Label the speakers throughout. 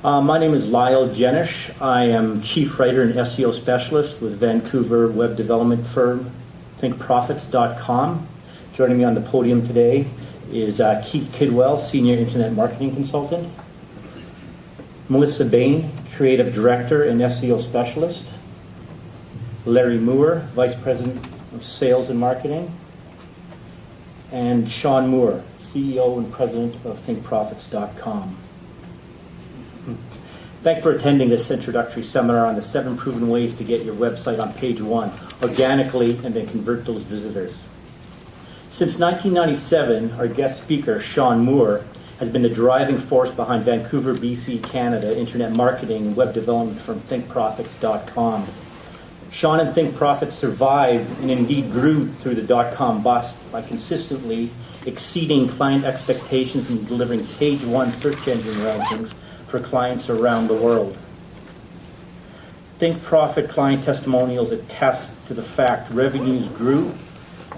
Speaker 1: My name is Lyle Jenish. I am Chief Writer and SEO Specialist with Vancouver web development firm Profits.com. Joining me on the podium today is Keith Kidwell, Senior Internet Marketing Consultant, Melissa Bain, Creative Director and SEO Specialist, Larry Moore, Vice President of Sales and Marketing, and Shawn Moore, CEO and President of Profits.com. Thanks for attending this introductory seminar on the 7 proven ways to get your website on page 1 organically and then convert those visitors. Since 1997, our guest speaker, Shawn Moore, has been the driving force behind Vancouver, BC, Canada, internet marketing and web development firm Profits.com. Shawn and Think Profits survived and indeed grew through the .com bust by consistently exceeding client expectations and delivering page 1 search engine rankings for clients around the world. Think Profit client testimonials attest to the fact revenues grew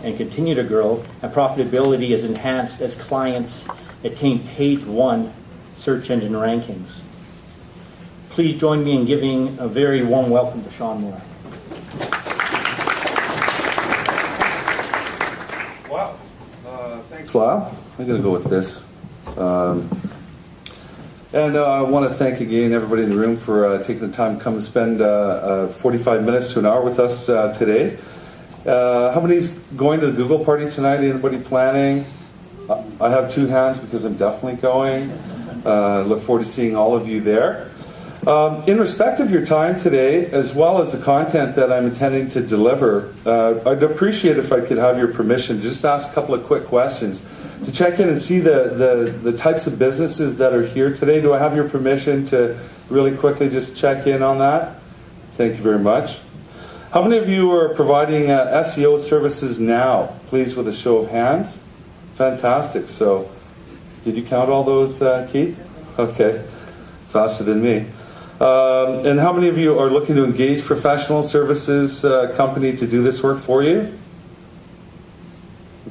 Speaker 1: and continue to grow, and profitability is enhanced as clients attain page 1 search engine rankings. Please join me in giving a very warm welcome to Shawn Moore.
Speaker 2: Wow. Thanks, Lyle. I'm going to go with this. And I want to thank again everybody in the room for taking the time to come and spend 45 minutes to an hour with us today. How many's going to the Google party tonight? Anybody planning? I have 2 hands because I'm definitely going. Look forward to seeing all of you there. In respect of your time today, as well as the content that I'm intending to deliver, I'd appreciate if I could have your permission to just ask a couple of quick questions to check in and see the types of businesses that are here today. Do I have your permission to really quickly just check in on that? Thank you very much. How many of you are providing SEO services now? Please, with a show of hands. Fantastic. So, did you count all those, Keith? Okay. Faster than me. And how many of you are looking to engage professional services company to do this work for you?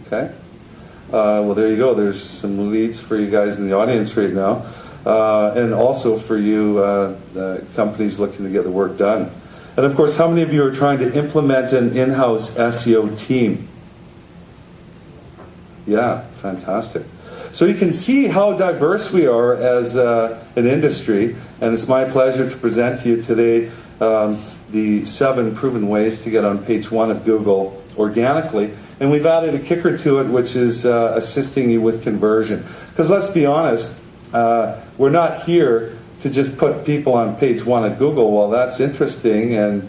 Speaker 2: Okay. Well, there you go. There's some leads for you guys in the audience right now. And also for you companies looking to get the work done. And of course, how many of you are trying to implement an in-house SEO team? Yeah, fantastic. So you can see how diverse we are as an industry, and it's my pleasure to present to you today the 7 proven ways to get on page 1 of Google organically. And we've added a kicker to it, which is assisting you with conversion. Because let's be honest, we're not here to just put people on page 1 at Google. Well, that's interesting and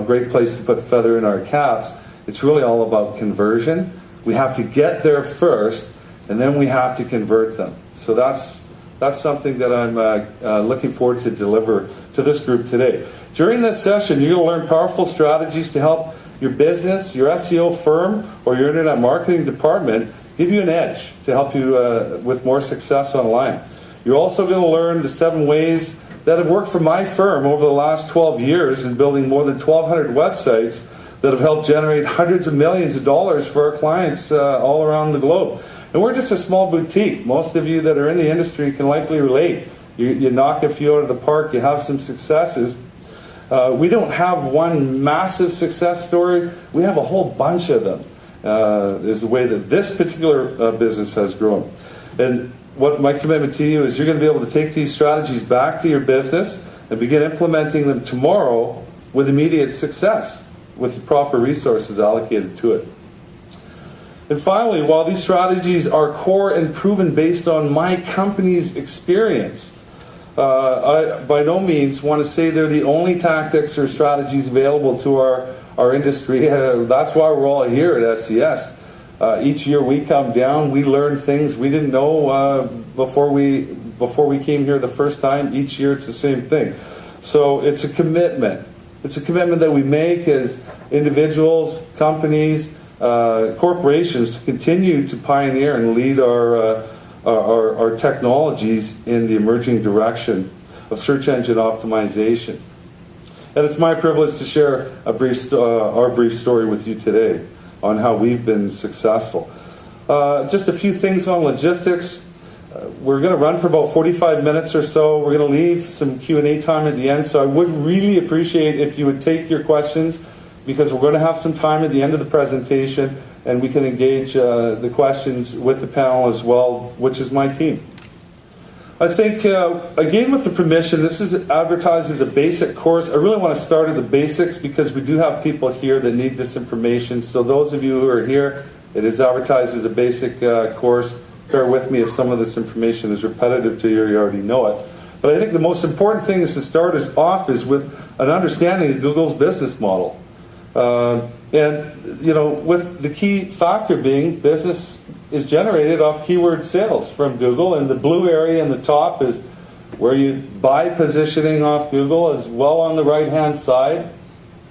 Speaker 2: great place to put feather in our caps. It's really all about conversion. We have to get there first, and then we have to convert them. So that's something that I'm looking forward to deliver to this group today. During this session, you're going to learn powerful strategies to help your business, your SEO firm, or your internet marketing department give you an edge to help you with more success online. You're also going to learn the 7 ways that have worked for my firm over the last 12 years in building more than 1,200 websites that have helped generate hundreds of millions of dollars for our clients all around the globe. And we're just a small boutique. Most of you that are in the industry can likely relate. You knock a few out of the park, you have some successes. We don't have one massive success story. We have a whole bunch of them, is the way that this particular business has grown. And what my commitment to you is you're going to be able to take these strategies back to your business and begin implementing them tomorrow with immediate success, with the proper resources allocated to it. And finally, while these strategies are core and proven based on my company's experience, I by no means want to say they're the only tactics or strategies available to our industry. That's why we're all here at SES. Each year we come down, we learn things we didn't know before we came here the first time. Each year it's the same thing. So it's a commitment. It's a commitment that we make as individuals, companies, corporations to continue to pioneer and lead our technologies in the emerging direction of search engine optimization. And it's my privilege to share our brief story with you today on how we've been successful. Just a few things on logistics. We're going to run for about 45 minutes or so. We're going to leave some Q&A time at the end, so I would really appreciate if you would take your questions, because we're going to have some time at the end of the presentation, and we can engage the questions with the panel as well, which is my team. I think, again, with the permission, this is advertised as a basic course. I really want to start at the basics because we do have people here that need this information. So those of you who are here, it is advertised as a basic course. Bear with me if some of this information is repetitive to you, you already know it. But I think the most important thing is to start us off is with an understanding of Google's business model. And, you know, with the key factor being business is generated off keyword sales from Google, and the blue area in the top is where you buy positioning off Google, as well on the right-hand side,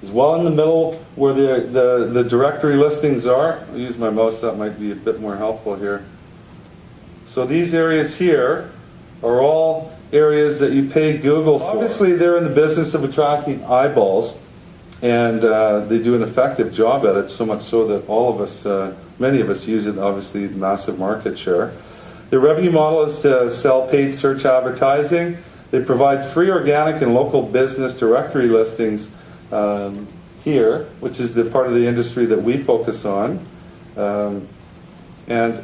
Speaker 2: as well in the middle where the directory listings are. I'll use my mouse, that might be a bit more helpful here. So these areas here are all areas that you pay Google for. Obviously, they're in the business of attracting eyeballs, and they do an effective job at it, so much so that all of us, many of us use it, obviously, massive market share. The revenue model is to sell paid search advertising. They provide free organic and local business directory listings here, which is the part of the industry that we focus on. And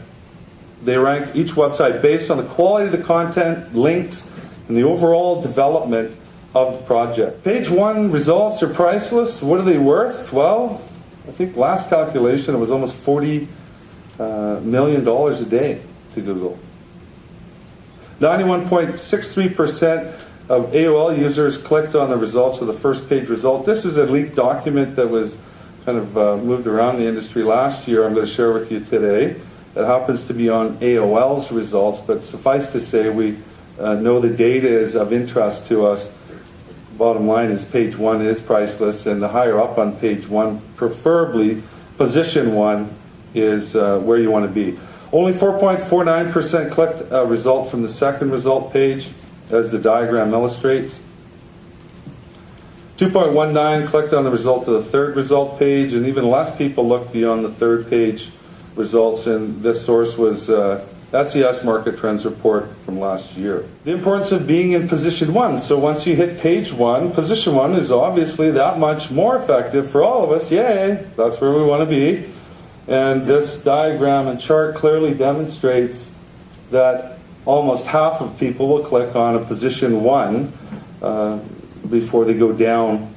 Speaker 2: they rank each website based on the quality of the content, links, and the overall development of the project. Page one results are priceless. What are they worth? Well, I think last calculation it was almost $40 million a day to Google. 91.63% of AOL users clicked on the results of the first page result. This is a leaked document that was kind of moved around the industry last year. I'm going to share with you today. It happens to be on AOL's results, but suffice to say we know the data is of interest to us. Bottom line is page one is priceless, and the higher up on page one, preferably position one, is where you want to be. Only 4.49% clicked a result from the second result page, as the diagram illustrates. 2.19 clicked on the result of the third result page, and even less people looked beyond the third page results, and this source was SES Market Trends Report from last year. The importance of being in position one. So once you hit page one, position one is obviously that much more effective for all of us. Yay! That's where we want to be. And this diagram and chart clearly demonstrates that almost half of people will click on a position one before they go down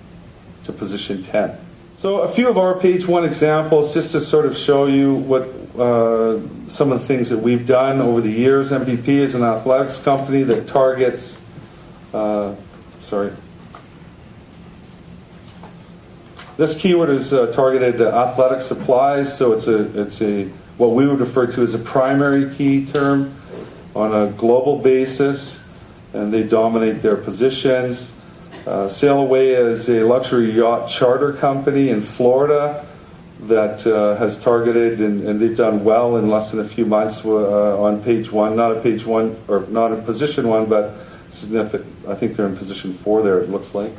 Speaker 2: to position 10. So a few of our page one examples, just to sort of show you what some of the things that we've done over the years. MVP is an athletics company that targets, this keyword is targeted to athletic supplies, so it's a what we would refer to as a primary key term on a global basis, and they dominate their positions. Sail Away is a luxury yacht charter company in Florida that has targeted, and they've done well in less than a few months on page one, not a page one, or not in position one, but significant. I think they're in position 4 there, it looks like.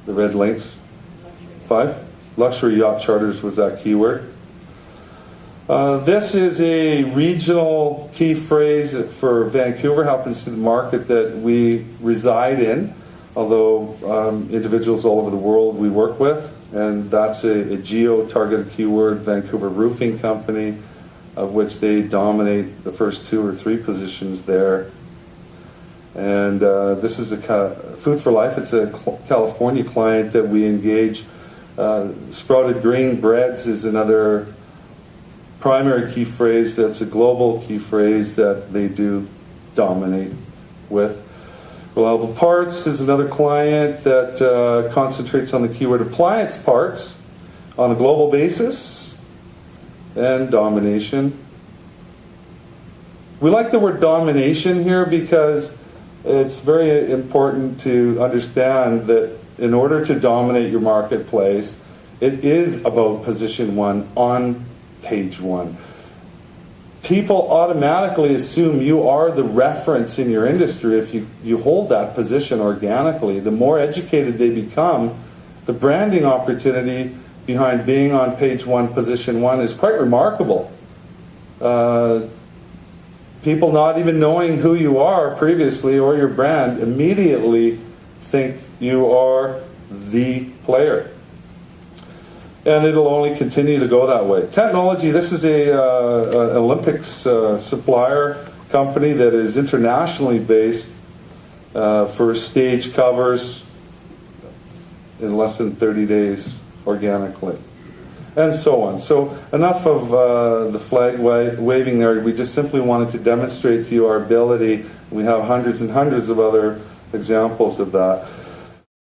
Speaker 2: The red links. 5. Luxury yacht charters was that keyword. This is a regional key phrase for Vancouver, happens to the market that we reside in, although individuals all over the world we work with, and that's a geo-targeted keyword, Vancouver Roofing Company, of which they dominate the first 2 or 3 positions there. And this is a Food for Life. It's a California client that we engage. Sprouted Grain Breads is another primary key phrase that's a global key phrase that they do dominate with. Reliable Parts is another client that concentrates on the keyword appliance parts on a global basis, and domination. We like the word domination here because it's very important to understand that in order to dominate your marketplace, it is about position one on page one. People automatically assume you are the reference in your industry if you hold that position organically. The more educated they become, the branding opportunity behind being on page one, position one, is quite remarkable. people not even knowing who you are previously or your brand immediately think you are the player. And it'll only continue to go that way. Technology, this is an Olympics supplier company that is internationally based for stage covers in less than 30 days organically. And so on. So enough of the flag waving there. We just simply wanted to demonstrate to you our ability. We have hundreds and hundreds of other examples of that.